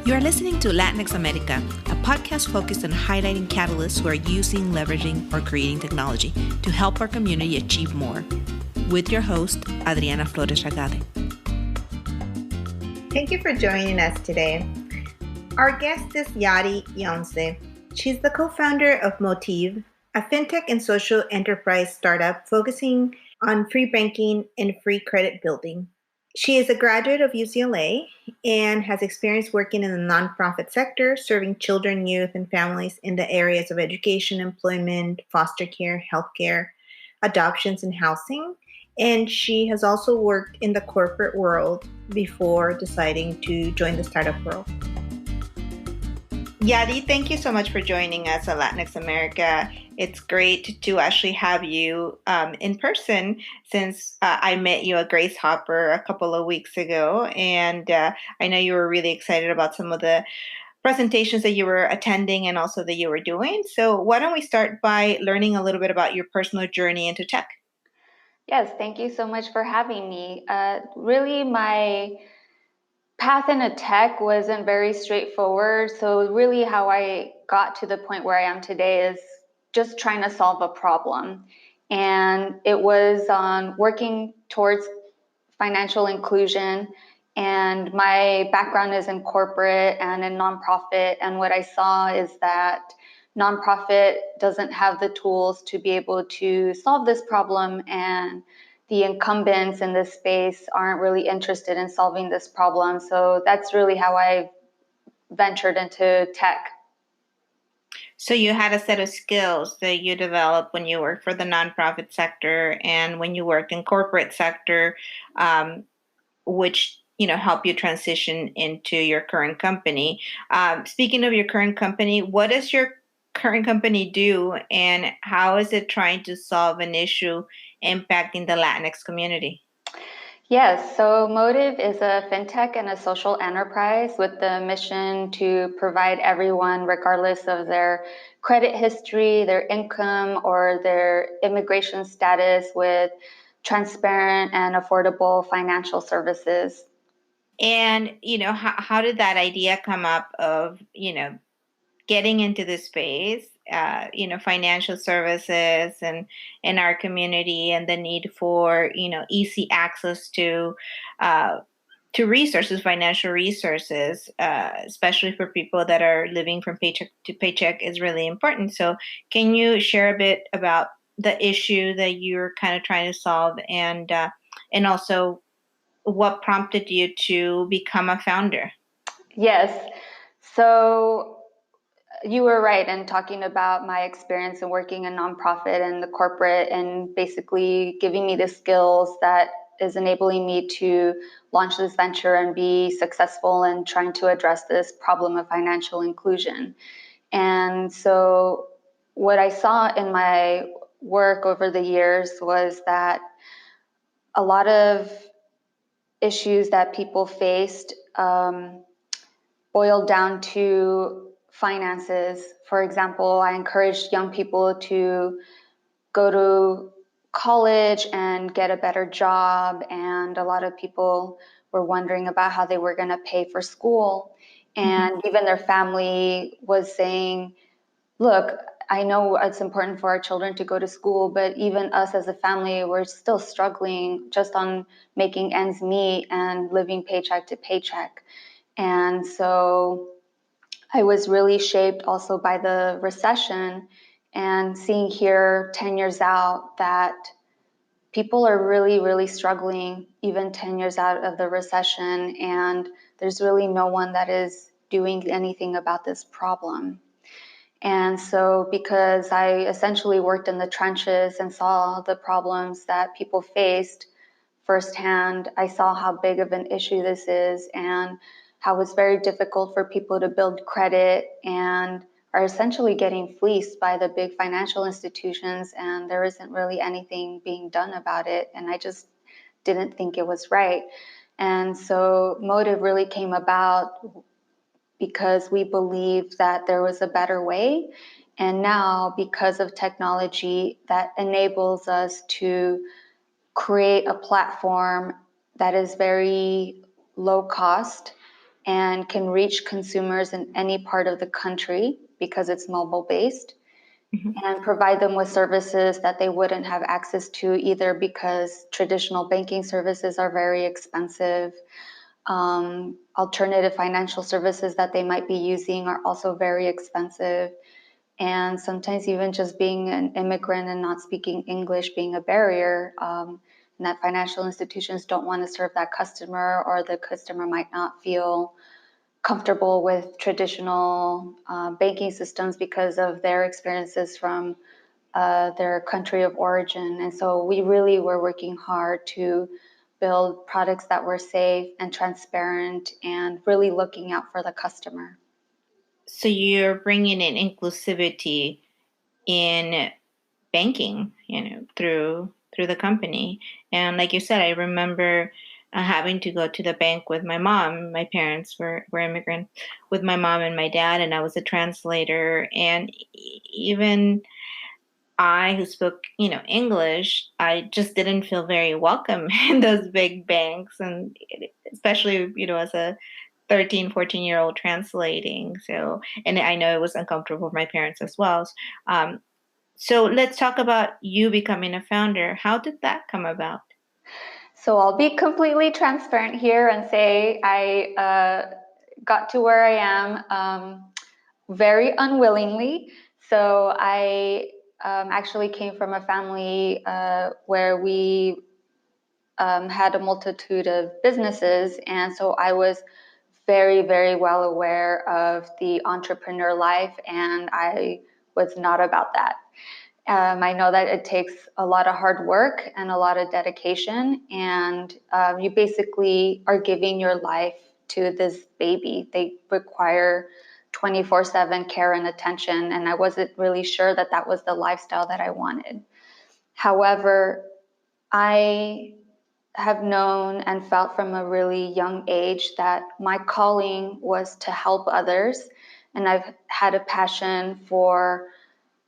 You are listening to Latinx America, a podcast focused on highlighting catalysts who are using, leveraging, or creating technology to help our community achieve more. With your host, Adriana Flores Ragade. Thank you for joining us today. Our guest is Yadi. She's the co-founder of Motiv, a fintech and social enterprise startup focusing on free banking and free credit building. She is a graduate of UCLA and has experience working in the nonprofit sector, serving children, youth, and families in the areas of education, employment, foster care, healthcare, adoptions, and housing. And she has also worked in the corporate world before deciding to join the startup world. Yadi, thank you so much for joining us at Latinx America. It's great to actually have you in person since I met you at Grace Hopper a couple of weeks ago. And I know you were really excited about some of the presentations that you were attending and also that you were doing. So why don't we start by learning a little bit about your personal journey into tech? Yes, thank you so much for having me. Really, my path into tech wasn't very straightforward. So really how I got to the point where I am today is just trying to solve a problem. And it was on working towards financial inclusion. And my background is in corporate and in nonprofit. And what I saw is that nonprofit doesn't have the tools to be able to solve this problem, and the incumbents in this space aren't really interested in solving this problem. So that's really how I ventured into tech. So you had a set of skills that you developed when you worked for the nonprofit sector and when you worked in corporate sector, which help you transition into your current company. Speaking of your current company, what does your current company do, and how is it trying to solve an issue impacting the Latinx community? Yes, so Motiv is a fintech and a social enterprise with the mission to provide everyone, regardless of their credit history, their income, or their immigration status, with transparent and affordable financial services. And, how did that idea come up of, getting into this space, financial services and in our community, and the need for, easy access to resources, financial resources, especially for people that are living from paycheck to paycheck, is really important. So can you share a bit about the issue that you're kind of trying to solve, and also what prompted you to become a founder? Yes. So you were right in talking about my experience in working in nonprofit and the corporate, and basically giving me the skills that is enabling me to launch this venture and be successful in trying to address this problem of financial inclusion. And so what I saw in my work over the years was that a lot of issues that people faced boiled down to finances. For example, I encouraged young people to go to college and get a better job, and a lot of people were wondering about how they were going to pay for school. And even their family was saying, look, I know it's important for our children to go to school, but even us as a family, we're still struggling just on making ends meet and living paycheck to paycheck. And so I was really shaped also by the recession, and seeing here 10 years out that people are really, really struggling even 10 years out of the recession, and there's really no one that is doing anything about this problem. And so because I essentially worked in the trenches and saw the problems that people faced firsthand, I saw how big of an issue this is, and how it's very difficult for people to build credit and are essentially getting fleeced by the big financial institutions, and there isn't really anything being done about it. And I just didn't think it was right. And so Motiv really came about because we believed that there was a better way. And now, because of technology that enables us to create a platform that is very low cost and can reach consumers in any part of the country because it's mobile based, and provide them with services that they wouldn't have access to either because traditional banking services are very expensive. Alternative financial services that they might be using are also very expensive. And sometimes even just being an immigrant and not speaking English being a barrier, and that financial institutions don't want to serve that customer, or the customer might not feel comfortable with traditional banking systems because of their experiences from their country of origin. And so we really were working hard to build products that were safe and transparent and really looking out for the customer. So you're bringing in inclusivity in banking, through the company. And like you said, I remember having to go to the bank with my mom. My parents were immigrants, with my mom and my dad, and I was a translator. And even I, who spoke, English, I just didn't feel very welcome in those big banks, and especially, as a 13, 14-year-old translating. So, and I know it was uncomfortable for my parents as well. So let's talk about you becoming a founder. How did that come about? So I'll be completely transparent here and say I got to where I am very unwillingly. So I actually came from a family where we had a multitude of businesses. And so I was very, very well aware of the entrepreneur life, and I was not about that. I know that it takes a lot of hard work and a lot of dedication, and you basically are giving your life to this baby. They require 24/7 care and attention, and I wasn't really sure that that was the lifestyle that I wanted. However, I have known and felt from a really young age that my calling was to help others, and I've had a passion for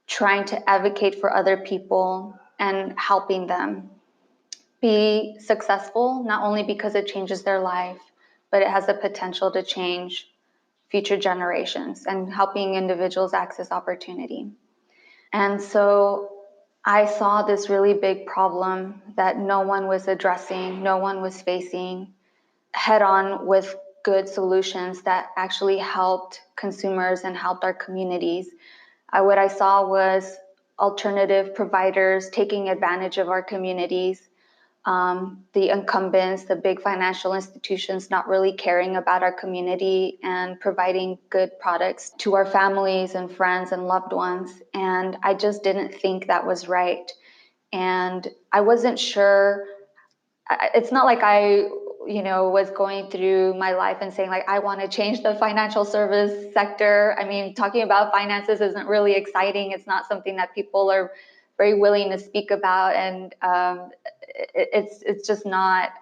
trying to advocate for other people and helping them be successful, not only because it changes their life, but it has the potential to change future generations and helping individuals access opportunity. And so I saw this really big problem that no one was addressing, no one was facing head on with good solutions that actually helped consumers and helped our communities. What I saw was alternative providers taking advantage of our communities, the incumbents, the big financial institutions not really caring about our community and providing good products to our families and friends and loved ones. And I just didn't think that was right. And I wasn't sure. It's not like I was going through my life and saying like I want to change the financial service sector. I mean, talking about finances isn't really exciting. It's not something that people are very willing to speak about, and it's just not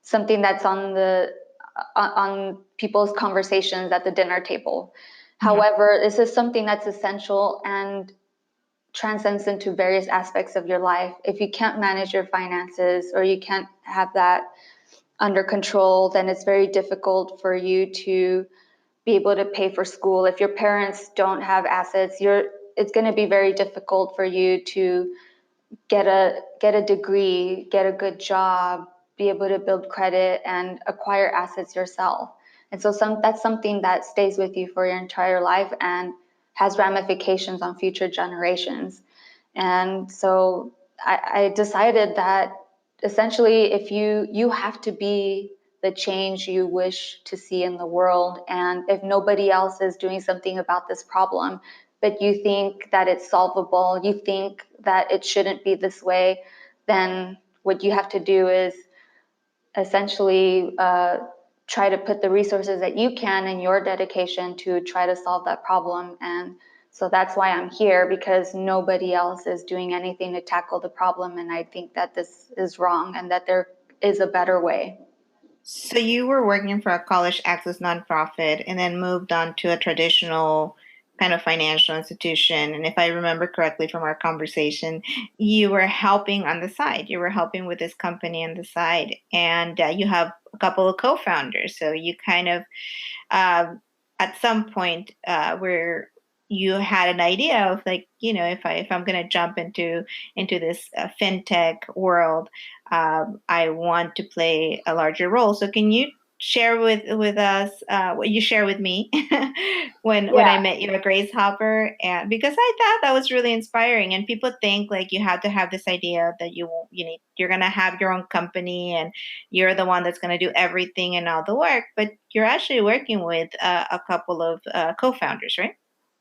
something that's on people's conversations at the dinner table. However, this is something that's essential and transcends into various aspects of your life. If you can't manage your finances or you can't have that under control, then it's very difficult for you to be able to pay for school. If your parents don't have assets, it's going to be very difficult for you to get a degree, get a good job, be able to build credit and acquire assets yourself. And so that's something that stays with you for your entire life and has ramifications on future generations. And so I decided that essentially if you have to be the change you wish to see in the world, and if nobody else is doing something about this problem, but you think that it's solvable, you think that it shouldn't be this way, then what you have to do is essentially try to put the resources that you can and your dedication to try to solve that problem. And so that's why I'm here, because nobody else is doing anything to tackle the problem. And I think that this is wrong and that there is a better way. So you were working for a college access nonprofit and then moved on to a traditional kind of financial institution. And if I remember correctly from our conversation, you were helping on the side. You were helping with this company on the side, and you have a couple of co-founders. So you kind of, at some point, where you had an idea of like, if I'm going to jump into this fintech world, I want to play a larger role. So can you share with us what you share with me when I met you at Grace Hopper? And because I thought that was really inspiring, and people think like you have to have this idea that you're going to have your own company and you're the one that's going to do everything and all the work, but you're actually working with a couple of co-founders, right?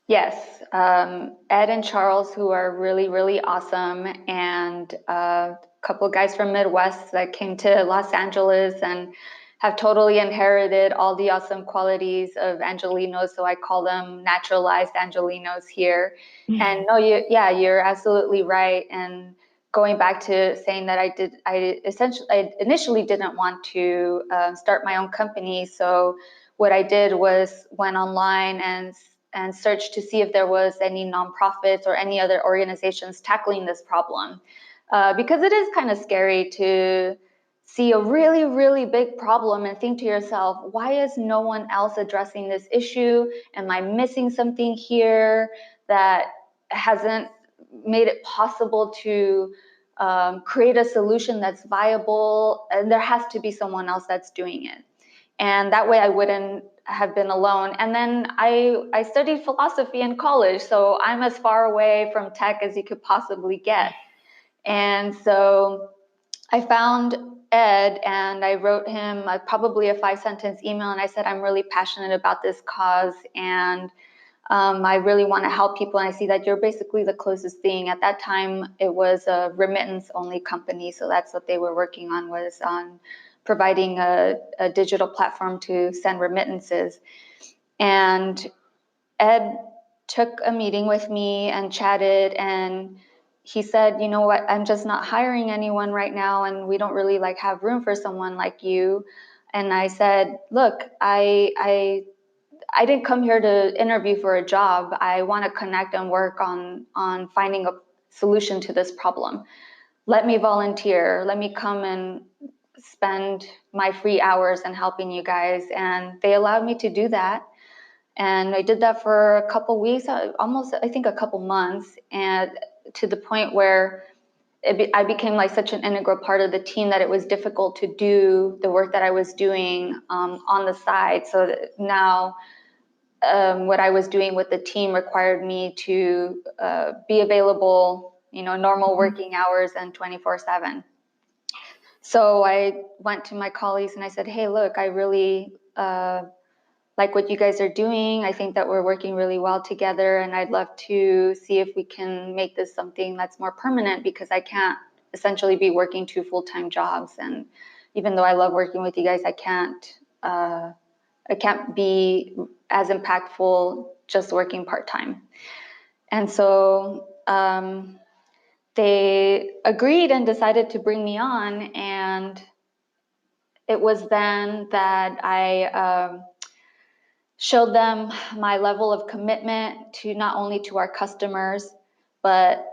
Yes, Ed and Charles, who are really, really awesome, and a couple of guys from Midwest that came to Los Angeles and have totally inherited all the awesome qualities of Angelinos. So I call them naturalized Angelinos here. And no, you're absolutely right. And going back to saying that I initially didn't want to start my own company. So what I did was went online and searched to see if there was any nonprofits or any other organizations tackling this problem. Because it is kind of scary to see a really, really big problem and think to yourself, why is no one else addressing this issue? Am I missing something here that hasn't made it possible to create a solution that's viable? And there has to be someone else that's doing it. And that way I wouldn't have been alone. And then I studied philosophy in college, so I'm as far away from tech as you could possibly get. And so I found Ed and I wrote him probably a 5-sentence email, and I said, I'm really passionate about this cause, and I really want to help people. And I see that you're basically the closest thing. At that time, it was a remittance only company. So that's what they were working on, was on providing a digital platform to send remittances. And Ed took a meeting with me and chatted, and he said, you know what, I'm just not hiring anyone right now, and we don't really have room for someone like you. And I said, look, I didn't come here to interview for a job. I want to connect and work on finding a solution to this problem. Let me volunteer. Let me come and spend my free hours and helping you guys. And they allowed me to do that. And I did that for a couple weeks, almost, I think, a couple months, and to the point where I became such an integral part of the team that it was difficult to do the work that I was doing on the side. So now what I was doing with the team required me to be available, normal working hours and 24/7. So I went to my colleagues and I said, hey, look, I really like what you guys are doing. I think that we're working really well together, and I'd love to see if we can make this something that's more permanent, because I can't essentially be working 2 full-time jobs. And even though I love working with you guys, I can't be as impactful just working part-time. And so they agreed and decided to bring me on. And it was then that I showed them my level of commitment to not only to our customers, but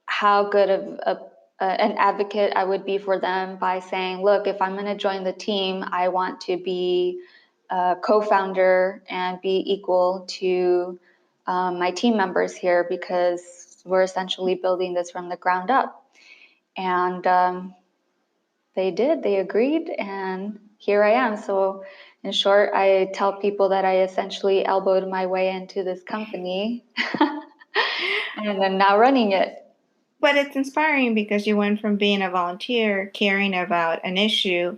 how good of an advocate I would be for them by saying, look, if I'm going to join the team, I want to be a co-founder and be equal to my team members here, because we're essentially building this from the ground up. And they agreed, and here I am. So in short, I tell people that I essentially elbowed my way into this company and I'm now running it. But it's inspiring because you went from being a volunteer, caring about an issue,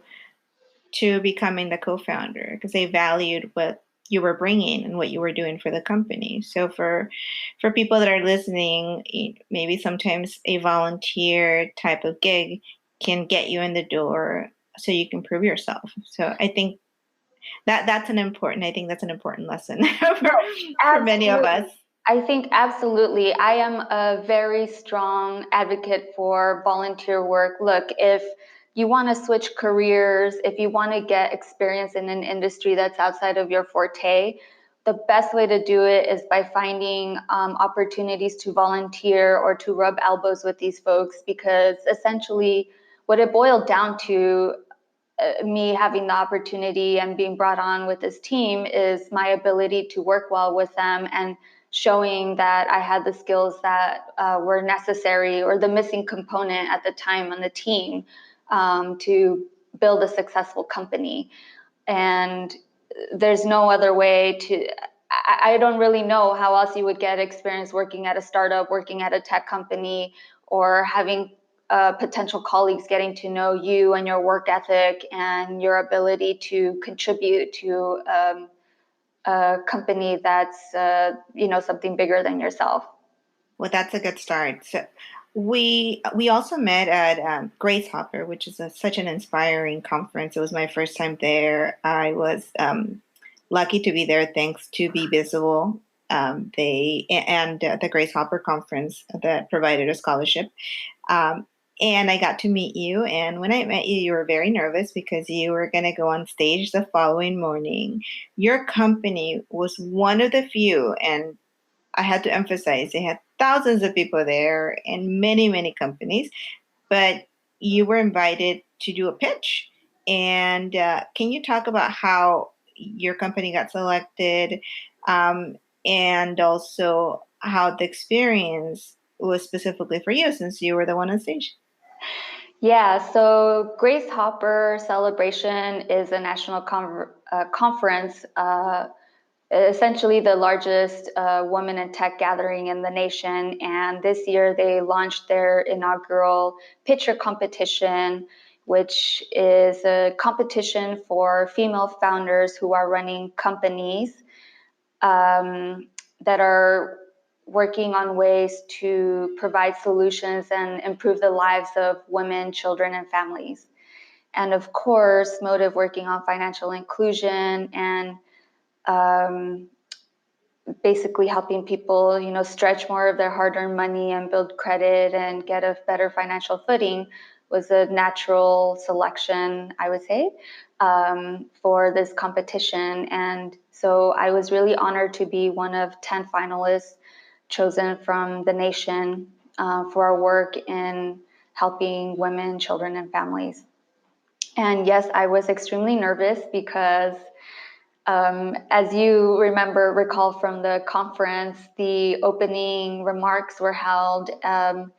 to becoming the co-founder, because they valued what you were bringing and what you were doing for the company. So for people that are listening, maybe sometimes a volunteer type of gig can get you in the door so you can prove yourself. So I think that's an important lesson for many of us. I think absolutely. I am a very strong advocate for volunteer work. Look, if you want to switch careers, if you want to get experience in an industry that's outside of your forte, the best way to do it is by finding opportunities to volunteer or to rub elbows with these folks, because essentially what it boiled down to, me having the opportunity and being brought on with this team, is my ability to work well with them and showing that I had the skills that were necessary, or the missing component at the time on the team, to build a successful company. And there's no other way to, I don't really know how else you would get experience working at a startup, working at a tech company, or having potential colleagues getting to know you and your work ethic and your ability to contribute to a company that's something bigger than yourself. Well, that's a good start. So we also met at Grace Hopper, which is such an inspiring conference. It was my first time there. I was lucky to be there thanks to Be Visible. The Grace Hopper conference that provided a scholarship. And I got to meet you. And when I met you, you were very nervous because you were going to go on stage the following morning. Your company was one of the few, and I had to emphasize, they had thousands of people there and many, many companies, but you were invited to do a pitch. And can you talk about how your company got selected, and also how the experience was specifically for you, since you were the one on stage? Yeah, so Grace Hopper Celebration is a national conference, essentially the largest women in tech gathering in the nation. And this year they launched their inaugural pitcher competition, which is a competition for female founders who are running companies that are working on ways to provide solutions and improve the lives of women, children, and families. And of course, Motiv working on financial inclusion and basically helping people, stretch more of their hard-earned money and build credit and get a better financial footing, was a natural selection, I would say, for this competition. And so I was really honored to be one of 10 finalists chosen from the nation for our work in helping women, children, and families. And yes, I was extremely nervous because as you recall from the conference, the opening remarks were held at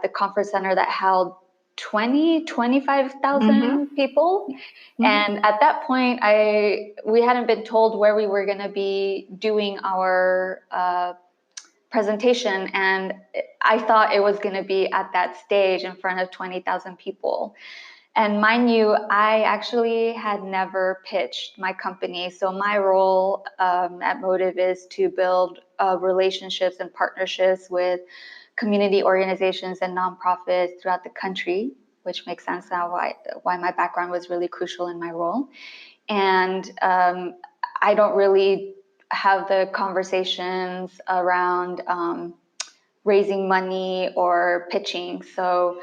the conference center that held 25,000 people. Mm-hmm. And at that point, we hadn't been told where we were going to be doing our presentation. And I thought it was going to be at that stage in front of 20,000 people. And mind you, I actually had never pitched my company. So my role at Motiv is to build relationships and partnerships with community organizations and nonprofits throughout the country, which makes sense now why my background was really crucial in my role. And I don't really have the conversations around raising money or pitching. So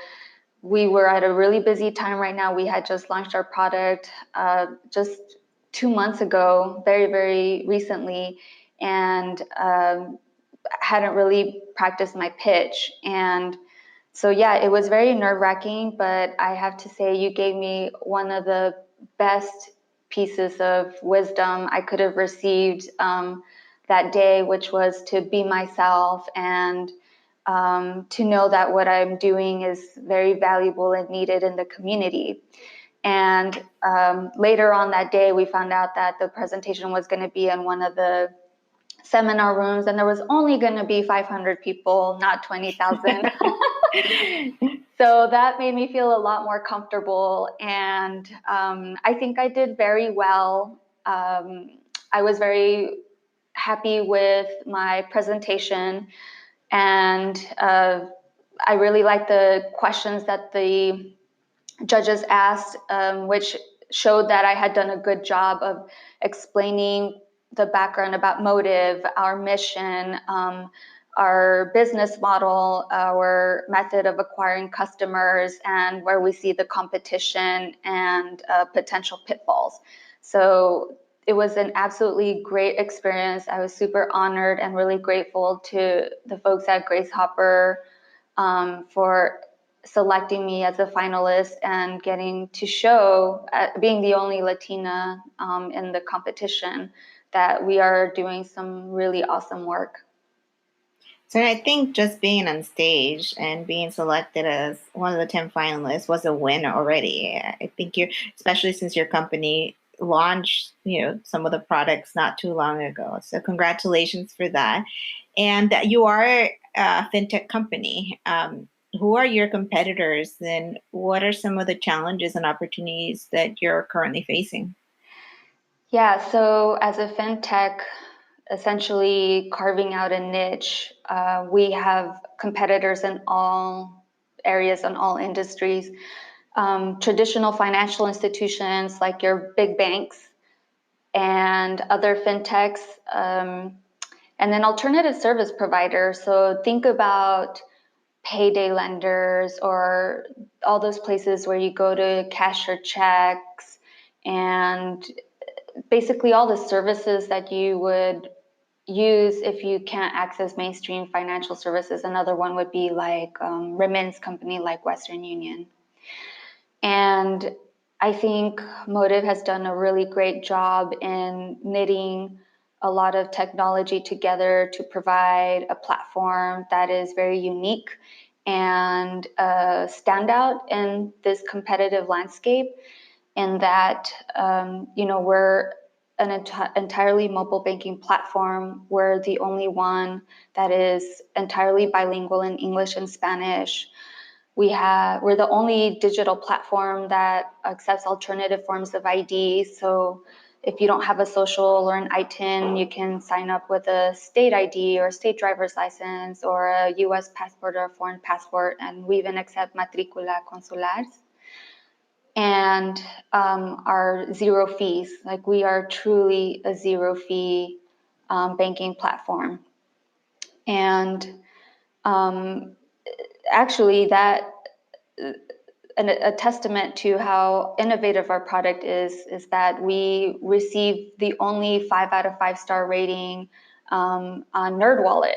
we were at a really busy time right now. We had just launched our product just 2 months ago, very, very recently, and hadn't really practiced my pitch. And so, yeah, it was very nerve-wracking, but I have to say you gave me one of the best pieces of wisdom I could have received that day, which was to be myself and to know that what I'm doing is very valuable and needed in the community. And later on that day, we found out that the presentation was going to be in one of the seminar rooms, and there was only going to be 500 people, not 20,000. So that made me feel a lot more comfortable. And I think I did very well. I was very happy with my presentation. And I really liked the questions that the judges asked, which showed that I had done a good job of explaining the background about Motiv, our mission, our business model, our method of acquiring customers, and where we see the competition and potential pitfalls. So it was an absolutely great experience. I was super honored and really grateful to the folks at Grace Hopper for selecting me as a finalist and getting to show, being the only Latina in the competition, that we are doing some really awesome work. So I think just being on stage and being selected as one of the 10 finalists was a win already. I think you, especially since your company launched, some of the products not too long ago. So congratulations for that. And you are a fintech company. Who are your competitors, and what are some of the challenges and opportunities that you're currently facing? Yeah, so as a fintech, essentially carving out a niche, we have competitors in all areas and all industries. Traditional financial institutions like your big banks and other fintechs, and then alternative service providers. So think about payday lenders or all those places where you go to cash your checks, and basically all the services that you would use if you can't access mainstream financial services. Another one would be like remittance company like Western Union. And I think Motiv has done a really great job in knitting a lot of technology together to provide a platform that is very unique and a standout in this competitive landscape, in that we're an entirely mobile banking platform. We're the only one that is entirely bilingual in English and Spanish. We're the only digital platform that accepts alternative forms of ID. So if you don't have a social or an ITIN, you can sign up with a state ID or a state driver's license or a US passport or a foreign passport. And we even accept matricula consulares. And our zero fees. Like, we are truly a zero fee banking platform. And actually, that a testament to how innovative our product is that we received the only 5 out of 5 star rating on NerdWallet,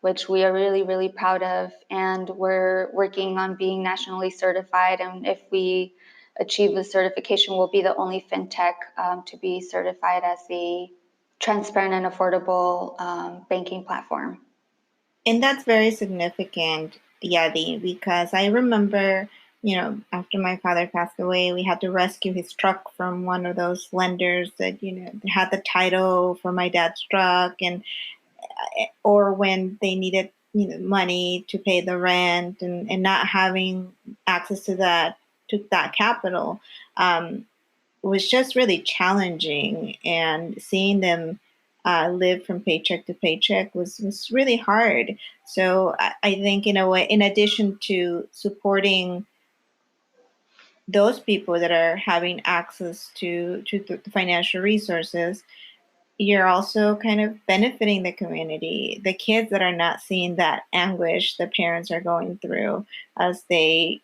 which we are really, really proud of. And we're working on being nationally certified. And if we achieve the certification, we'll be the only fintech to be certified as a transparent and affordable banking platform. And that's very significant, Yadi, because I remember, after my father passed away, we had to rescue his truck from one of those lenders that, had the title for my dad's truck, and or when they needed, money to pay the rent, and not having access to that capital was just really challenging, and seeing them live from paycheck to paycheck was really hard. So I think, in a way, in addition to supporting those people that are having access to the financial resources, you're also kind of benefiting the community, the kids that are not seeing that anguish the parents are going through as they,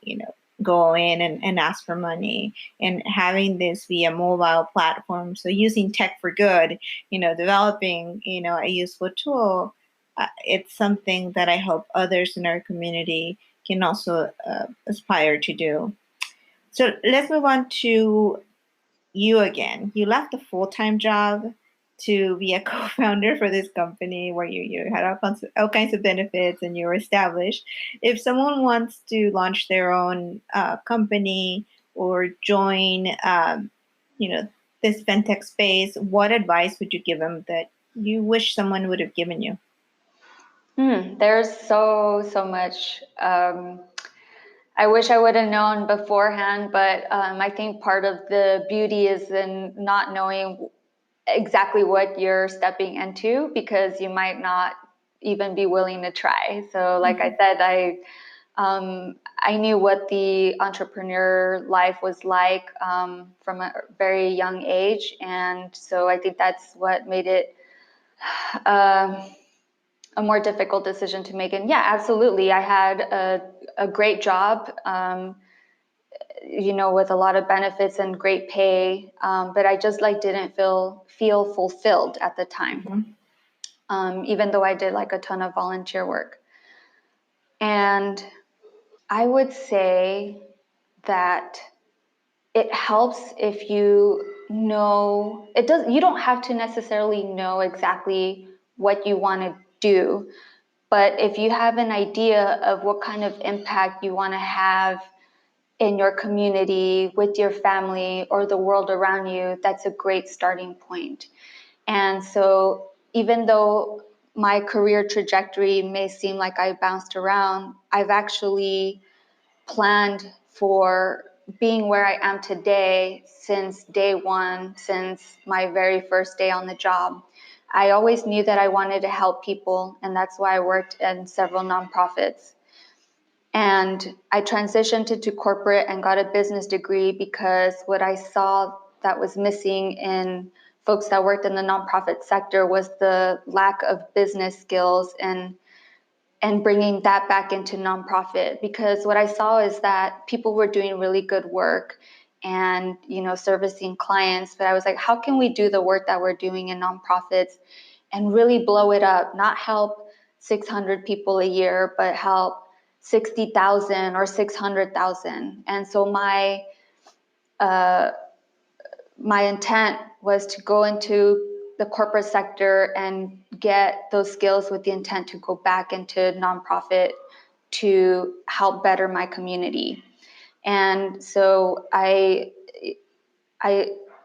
go in and ask for money, and having this be a mobile platform. So using tech for good, developing, a useful tool. It's something that I hope others in our community can also aspire to do. So let's move on to you again. You left a full-time job to be a co-founder for this company where you had all kinds of benefits and you were established. If someone wants to launch their own company or join, this fintech space, what advice would you give them that you wish someone would have given you? There's so much. I wish I would have known beforehand, but I think part of the beauty is in not knowing exactly what you're stepping into, because you might not even be willing to try. So like I said, I knew what the entrepreneur life was like from a very young age. And so I think that's what made it a more difficult decision to make. And yeah, absolutely. I had a great job with a lot of benefits and great pay. But I just like didn't feel fulfilled at the time. Even though I did like a ton of volunteer work. And I would say that it helps if you know, you don't have to necessarily know exactly what you want to do, but if you have an idea of what kind of impact you want to have in your community, with your family, or the world around you, that's a great starting point. And so even though my career trajectory may seem like I bounced around, I've actually planned for being where I am today since day one, since my very first day on the job. I always knew that I wanted to help people, and that's why I worked in several nonprofits. And I transitioned into corporate and got a business degree because what I saw that was missing in folks that worked in the nonprofit sector was the lack of business skills and bringing that back into nonprofit. Because what I saw is that people were doing really good work and servicing clients, but I was like, how can we do the work that we're doing in nonprofits and really blow it up, not help 600 people a year, but help 60,000 or 600,000. And so my intent was to go into the corporate sector and get those skills with the intent to go back into nonprofit to help better my community. And so I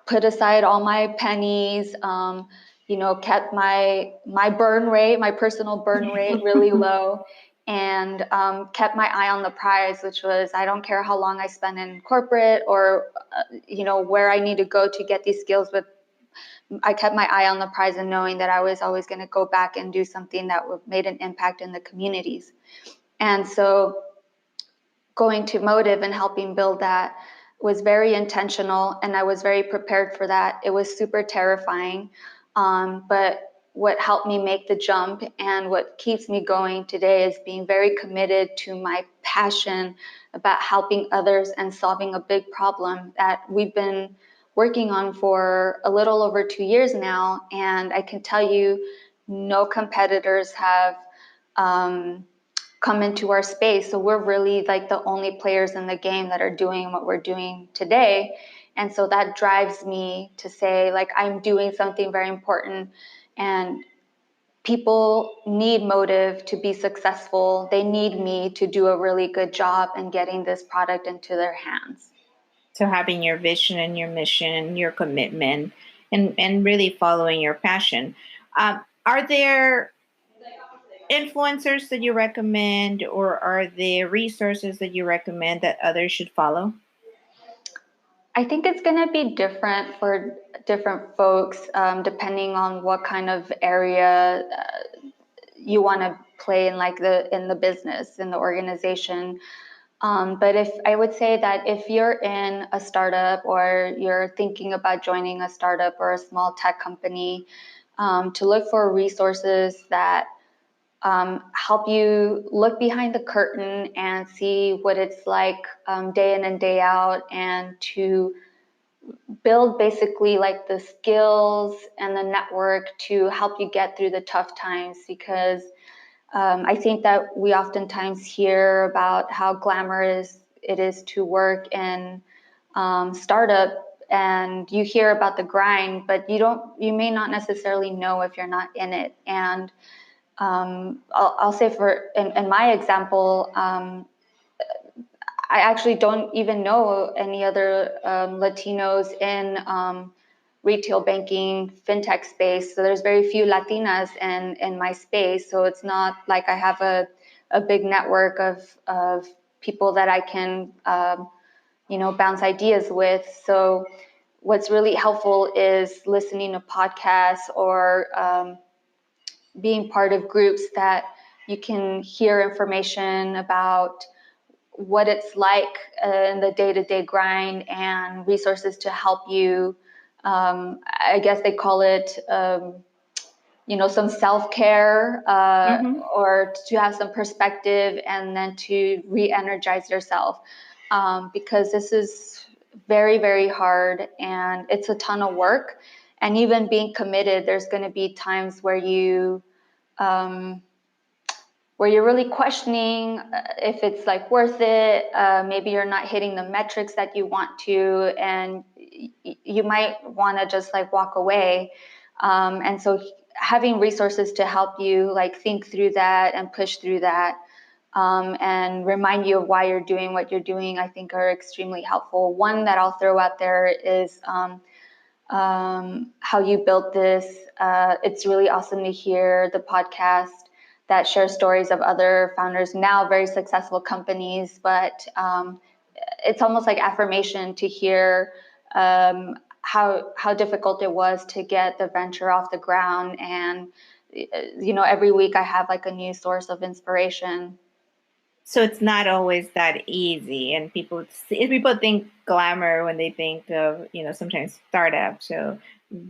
put aside all my pennies, kept my burn rate, my personal burn rate really low, and kept my eye on the prize, which was I don't care how long I spend in corporate or where I need to go to get these skills, but I kept my eye on the prize and knowing that I was always going to go back and do something that made an impact in the communities. And so going to Motiv and helping build that was very intentional, and I was very prepared for that. It was super terrifying, but what helped me make the jump and what keeps me going today is being very committed to my passion about helping others and solving a big problem that we've been working on for a little over 2 years now. And I can tell you, no competitors have come into our space. So we're really like the only players in the game that are doing what we're doing today. And so that drives me to say, like, I'm doing something very important, and people need Motiv to be successful. They need me to do a really good job in getting this product into their hands. So having your vision and your mission, your commitment, and really following your passion. Are there influencers that you recommend, or are there resources that you recommend that others should follow? I think it's going to be different for different folks, depending on what kind of area you want to play in, like in the business, in the organization. But if I would say that if you're in a startup or you're thinking about joining a startup or a small tech company, to look for resources that help you look behind the curtain and see what it's like day in and day out, and to build basically like the skills and the network to help you get through the tough times. Because I think that we oftentimes hear about how glamorous it is to work in startup, and you hear about the grind, but you may not necessarily know if you're not in it. And I'll say in my example, I actually don't even know any other Latinos in retail banking, fintech space. So there's very few Latinas in my space. So it's not like I have a big network of people that I can, bounce ideas with. So what's really helpful is listening to podcasts or being part of groups that you can hear information about what it's like in the day-to-day grind, and resources to help you. I guess they call it, some self-care, or to have some perspective, and then to re-energize yourself. because this is very, very hard and it's a ton of work. And even being committed, there's going to be times where you're really questioning if it's like worth it. Maybe you're not hitting the metrics that you want to, and you might want to just like walk away. And so having resources to help you like think through that and push through that, and remind you of why you're doing what you're doing, I think are extremely helpful. One that I'll throw out there is how you built this. It's really awesome to hear the podcast that shares stories of other founders, now very successful companies, but it's almost like affirmation to hear how difficult it was to get the venture off the ground. And every week I have like a new source of inspiration. So it's not always that easy, and people think glamour when they think of sometimes startups. So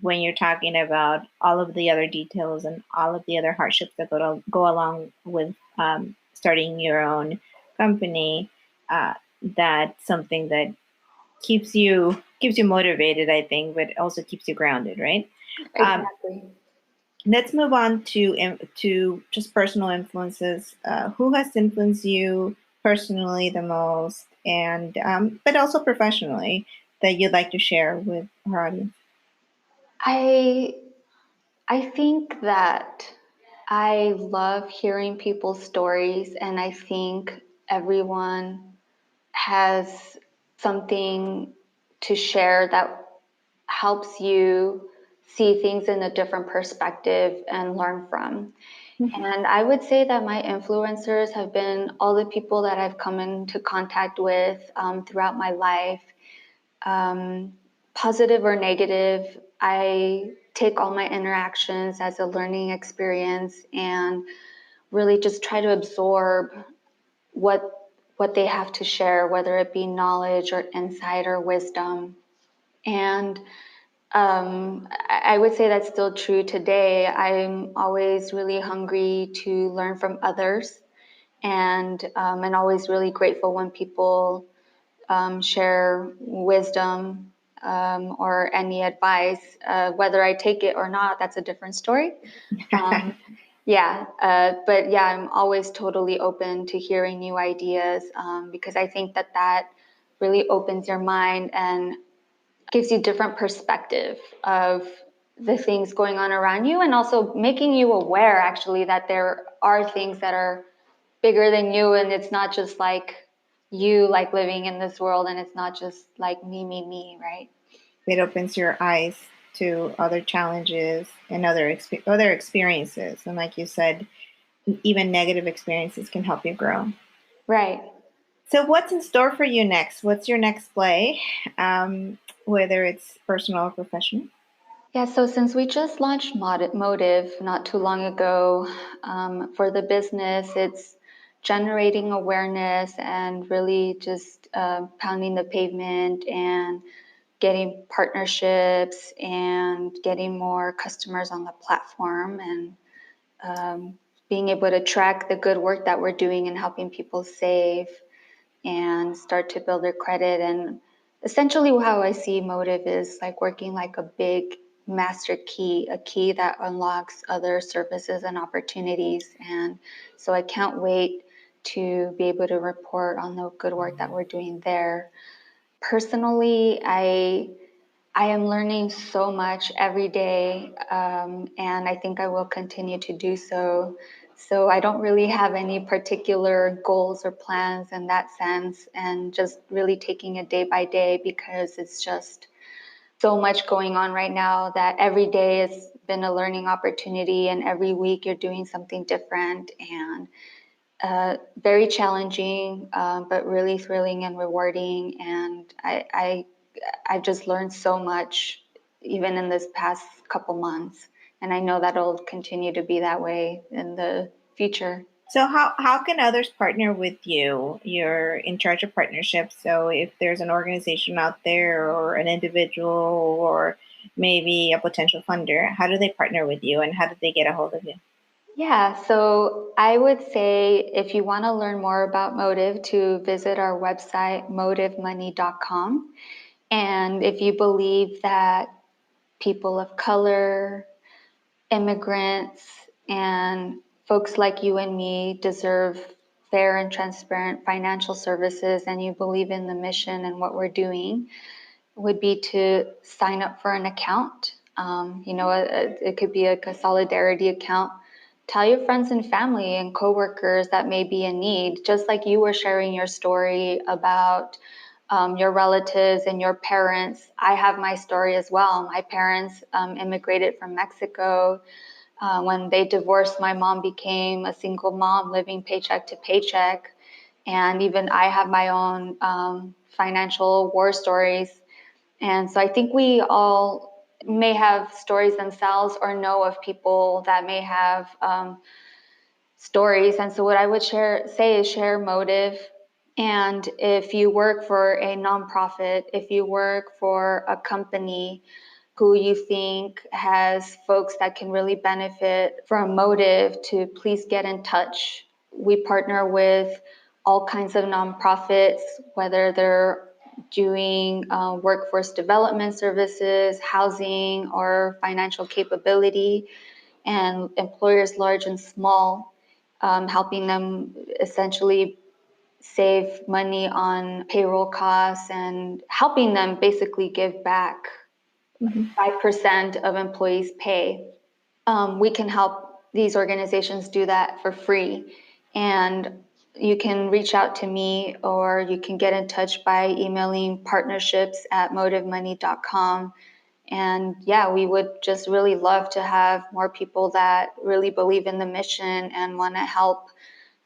when you're talking about all of the other details and all of the other hardships that go along with starting your own company, that's something that keeps you motivated, I think, but also keeps you grounded, right? Exactly. Let's move on to just personal influences. Who has influenced you personally the most, and but also professionally, that you'd like to share with our audience? I think that I love hearing people's stories, and I think everyone has something to share that helps you see things in a different perspective and learn from. Mm-hmm. And I would say that my influencers have been all the people that I've come into contact with throughout my life, positive or negative. I take all my interactions as a learning experience and really just try to absorb what they have to share, whether it be knowledge or insight or wisdom. And I would say that's still true today. I'm always really hungry to learn from others, and always really grateful when people share wisdom or any advice. Whether I take it or not, that's a different story. But yeah, I'm always totally open to hearing new ideas because I think that really opens your mind and gives you different perspective of the things going on around you, and also making you aware actually that there are things that are bigger than you, and it's not just like you like living in this world, and it's not just like me, right? It opens your eyes to other challenges and other experiences, and like you said, even negative experiences can help you grow. Right. So what's in store for you next? What's your next play, whether it's personal or professional? Yeah, so since we just launched Motiv not too long ago, for the business, it's generating awareness and really just pounding the pavement and getting partnerships and getting more customers on the platform, and being able to track the good work that we're doing and helping people save and start to build their credit. And essentially how I see Motiv is like working like a big master key, a key that unlocks other services and opportunities. And so I can't wait to be able to report on the good work that we're doing there. Personally, I am learning so much every day, and I think I will continue to do so. So I don't really have any particular goals or plans in that sense, and just really taking it day by day, because it's just so much going on right now that every day has been a learning opportunity, and every week you're doing something different, and very challenging, but really thrilling and rewarding. And I've just learned so much, even in this past couple months. And I know that it'll continue to be that way in the future. So how can others partner with you? You're in charge of partnerships. So if there's an organization out there or an individual or maybe a potential funder, how do they partner with you and how do they get a hold of you? Yeah, so I would say if you want to learn more about Motiv, to visit our website, motivmoney.com. And if you believe that people of color, immigrants, and folks like you and me deserve fair and transparent financial services, and you believe in the mission and what we're doing, would be to sign up for an account. It could be a solidarity account. Tell your friends and family and coworkers that may be in need, just like you were sharing your story about your relatives and your parents. I have my story as well. My parents immigrated from Mexico. When they divorced, my mom became a single mom living paycheck to paycheck. And even I have my own financial war stories. And so I think we all may have stories themselves or know of people that may have stories. And so what I would say is share Motiv. And if you work for a nonprofit, if you work for a company who you think has folks that can really benefit from Motiv, to please get in touch. We partner with all kinds of nonprofits, whether they're doing workforce development services, housing, or financial capability, and employers large and small, helping them essentially save money on payroll costs and helping them basically give back 5% of employees' pay. We can help these organizations do that for free. And you can reach out to me, or you can get in touch by emailing partnerships@motivmoney.com. And yeah, we would just really love to have more people that really believe in the mission and want to help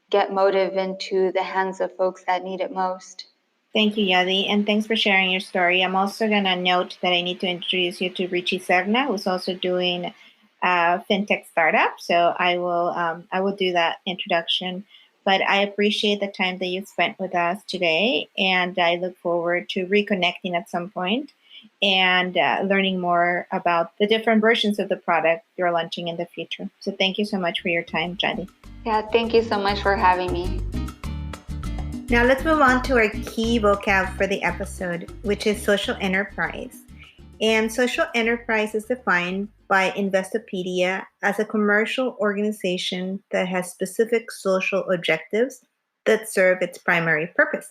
get Motiv into the hands of folks that need it most. Thank you, Yadi, and thanks for sharing your story. I'm also going to note that I need to introduce you to Richie Serna, who's also doing a fintech startup. So I will do that introduction. But I appreciate the time that you spent with us today, and I look forward to reconnecting at some point and learning more about the different versions of the product you're launching in the future. So thank you so much for your time, Yadi. Yeah, thank you so much for having me. Now let's move on to our key vocab for the episode, which is social enterprise. And social enterprise is defined by Investopedia as a commercial organization that has specific social objectives that serve its primary purpose.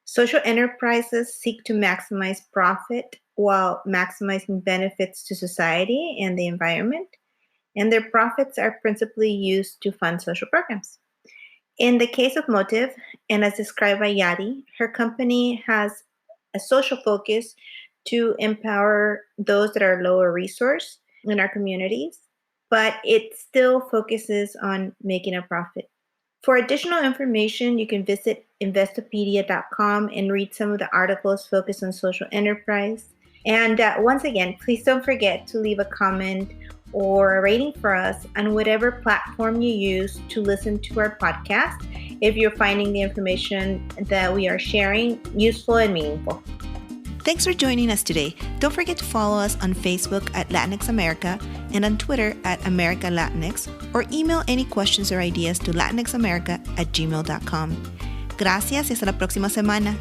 Social enterprises seek to maximize profit while maximizing benefits to society and the environment, and their profits are principally used to fund social programs. In the case of Motiv, and as described by Yadi, her company has a social focus to empower those that are lower resource in our communities, but it still focuses on making a profit. For additional information, you can visit Investopedia.com and read some of the articles focused on social enterprise. And once again, please don't forget to leave a comment or a rating for us on whatever platform you use to listen to our podcast if you're finding the information that we are sharing useful and meaningful. Thanks for joining us today. Don't forget to follow us on Facebook at Latinx America and on Twitter at America Latinx, or email any questions or ideas to latinxamerica@gmail.com. Gracias y hasta la próxima semana.